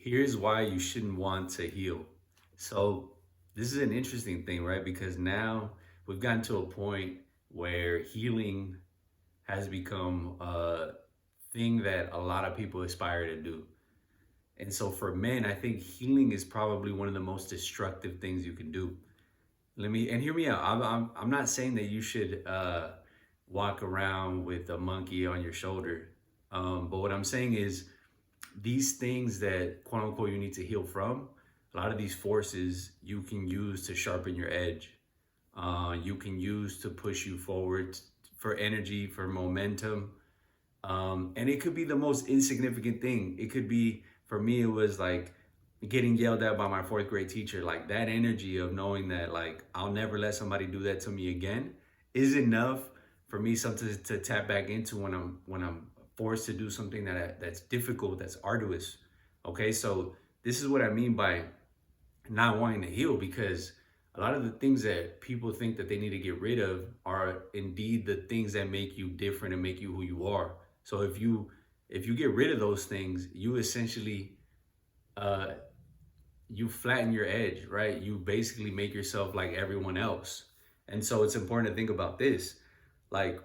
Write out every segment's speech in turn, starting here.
Here's why you shouldn't want to heal. So, this is an interesting thing, right? Because now we've gotten to a point where healing has become a thing that a lot of people aspire to do. And so, for men, I think healing is probably one of the most destructive things you can do. And hear me out. I'm not saying that you should walk around with a monkey on your shoulder. But what I'm saying is, these things that quote unquote you need to heal from, a lot of these forces you can use to sharpen your edge. You can use to push you forward for energy, for momentum. And it could be the most insignificant thing. It could be, for me, it was like getting yelled at by my fourth grade teacher. Like that energy of knowing that, like, I'll never let somebody do that to me again is enough for me something to tap back into when I'm forced to do something that's difficult, that's arduous. Okay, so this is what I mean by not wanting to heal, because a lot of the things that people think that they need to get rid of are indeed the things that make you different and make you who you are. So if you get rid of those things, you essentially uh you flatten your edge, right? You basically make yourself like everyone else. And so it's important to think about this. Like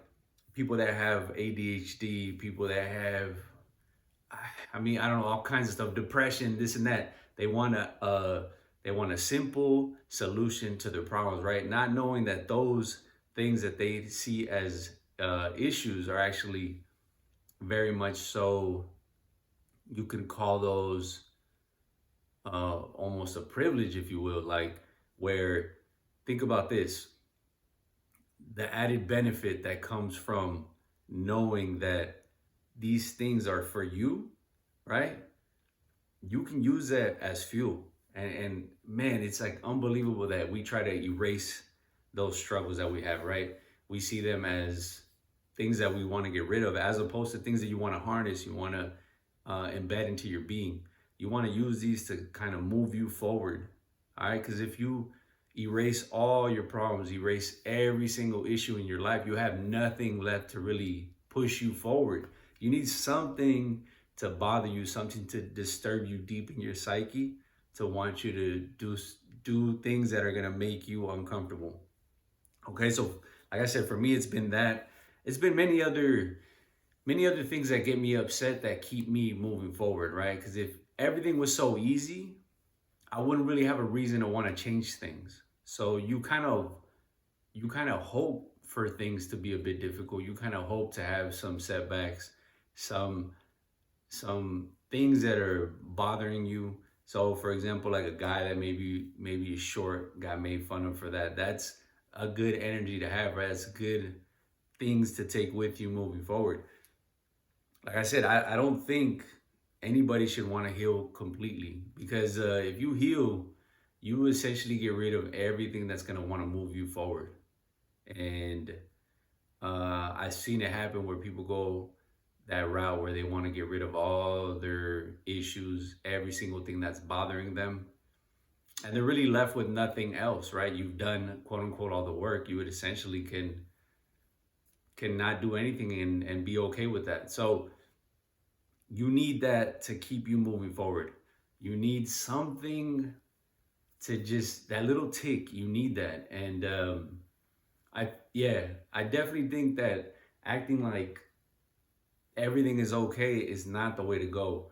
people that have ADHD, people that have, I mean, I don't know, all kinds of stuff, depression, this and that. They want a simple solution to their problems, right? Not knowing that those things that they see as issues are actually very much so, you can call those almost a privilege, if you will. Like, where, think about this, the added benefit that comes from knowing that these things are for you, right? You can use that as fuel. And man, it's like unbelievable that we try to erase those struggles that we have, right? We see them as things that we want to get rid of, as opposed to things that you want to harness, you want to embed into your being. You want to use these to kind of move you forward, all right? Because if you erase all your problems, erase every single issue in your life, you have nothing left to really push you forward. You need something to bother you, something to disturb you deep in your psyche, to want you to do things that are gonna make you uncomfortable. Okay, so like I said, for me, it's been that. It's been many other things that get me upset that keep me moving forward, right? Because if everything was so easy, I wouldn't really have a reason to want to change things. So you kind of hope for things to be a bit difficult. You kind of hope to have some setbacks, some some things that are bothering you. So for example, like a guy that maybe is short, got made fun of for that. That's a good energy to have, right? That's good things to take with you moving forward. Like I said, I don't think anybody should want to heal completely, because if you heal, you essentially get rid of everything that's going to want to move you forward. And I've seen it happen where people go that route where they want to get rid of all their issues, every single thing that's bothering them. And they're really left with nothing else, right? You've done quote unquote all the work. You would essentially can not do anything and be okay with that. So you need that to keep you moving forward. You need something to just, that little tick, you need that. And I definitely think that acting like everything is okay is not the way to go.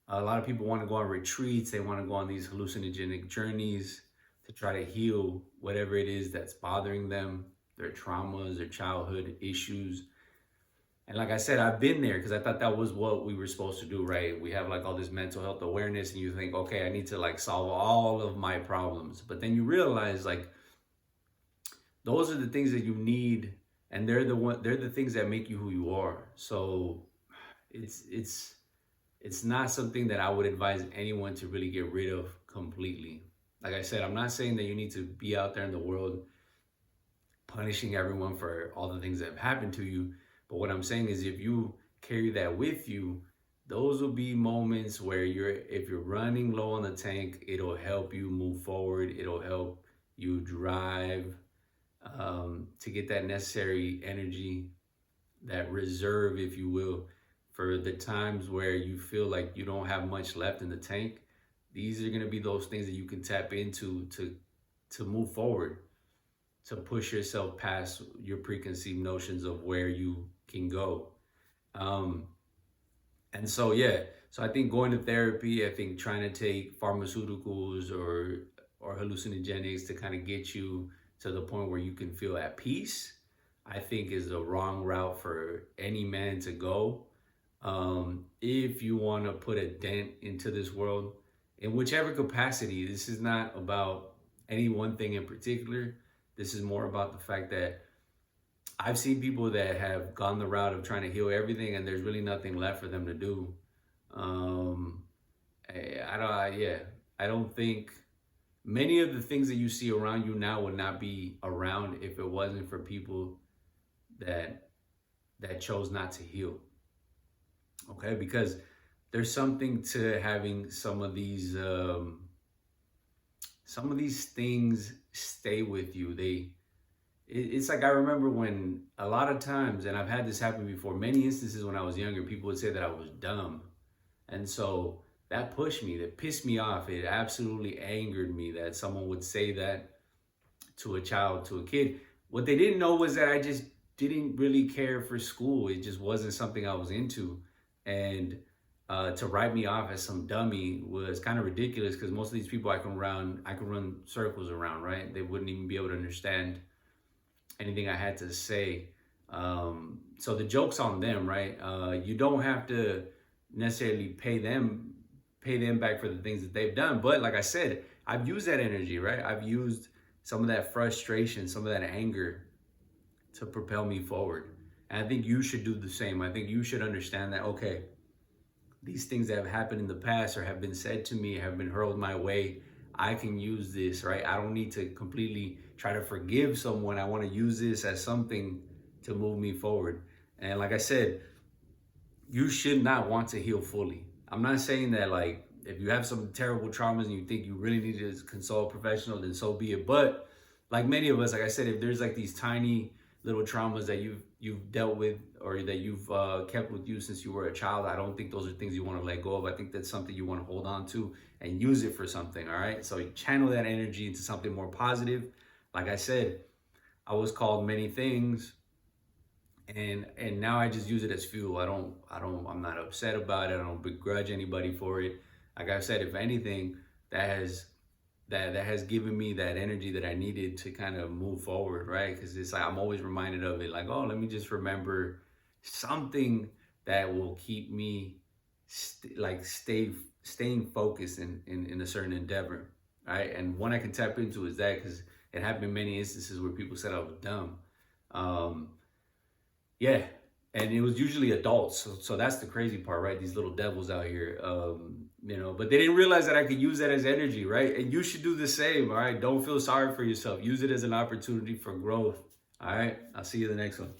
A lot of people want to go on retreats, they want to go on these hallucinogenic journeys to try to heal whatever it is that's bothering them, their traumas, their childhood issues. And like I said, I've been there because I thought that was what we were supposed to do, right? We have like all this mental health awareness, and you think, okay, I need to like solve all of my problems. But then you realize, like, those are the things that you need, and they're the things that make you who you are. So it's not something that I would advise anyone to really get rid of completely. Like I said, I'm not saying that you need to be out there in the world punishing everyone for all the things that have happened to you. But what I'm saying is, if you carry that with you, those will be moments where if you're running low on the tank, it'll help you move forward. It'll help you drive to get that necessary energy, that reserve, if you will, for the times where you feel like you don't have much left in the tank. These are going to be those things that you can tap into to move forward, to push yourself past your preconceived notions of where you can go. Um, and so, yeah, so I think going to therapy, I think trying to take pharmaceuticals or hallucinogenics to kind of get you to the point where you can feel at peace, I think is the wrong route for any man to go. If you want to put a dent into this world in whichever capacity, this is not about any one thing in particular. This is more about the fact that I've seen people that have gone the route of trying to heal everything, and there's really nothing left for them to do. Um, yeah, I don't think many of the things that you see around you now would not be around if it wasn't for people that chose not to heal. Okay, because there's something to having some of these things stay with you. It's like I remember when a lot of times, and I've had this happen before, many instances when I was younger, people would say that I was dumb. And so that pushed me, that pissed me off. It absolutely angered me that someone would say that to a child, to a kid. What they didn't know was that I just didn't really care for school. It just wasn't something I was into. And to write me off as some dummy was kind of ridiculous because most of these people I can run circles around, right? They wouldn't even be able to understand anything I had to say. So the joke's on them, right? You don't have to necessarily pay them back for the things that they've done. But like I said, I've used that energy, right? I've used some of that frustration, some of that anger to propel me forward. And I think you should do the same. I think you should understand that, okay, these things that have happened in the past or have been said to me, have been hurled my way, I can use this, right? I don't need to completely try to forgive someone. I want to use this as something to move me forward. And like I said, you should not want to heal fully. I'm not saying that, like, if you have some terrible traumas and you think you really need to consult a professional, then so be it. But like many of us, like I said, if there's like these tiny little traumas that you've dealt with or that you've kept with you since you were a child, I don't think those are things you want to let go of. I think that's something you want to hold on to and use it for something. All right, so you channel that energy into something more positive. Like I said, I was called many things, and now I just use it as fuel. I'm not upset about it. I don't begrudge anybody for it. Like I said, if anything, that has given me that energy that I needed to kind of move forward, right? Because it's like I'm always reminded of it, like, oh, let me just remember something that will keep me staying focused in a certain endeavor, right? And one I can tap into is that, because it happened in many instances where people said I was dumb. Yeah, and it was usually adults. So that's the crazy part, right? These little devils out here, but they didn't realize that I could use that as energy, right? And you should do the same, all right? Don't feel sorry for yourself. Use it as an opportunity for growth, all right? I'll see you in the next one.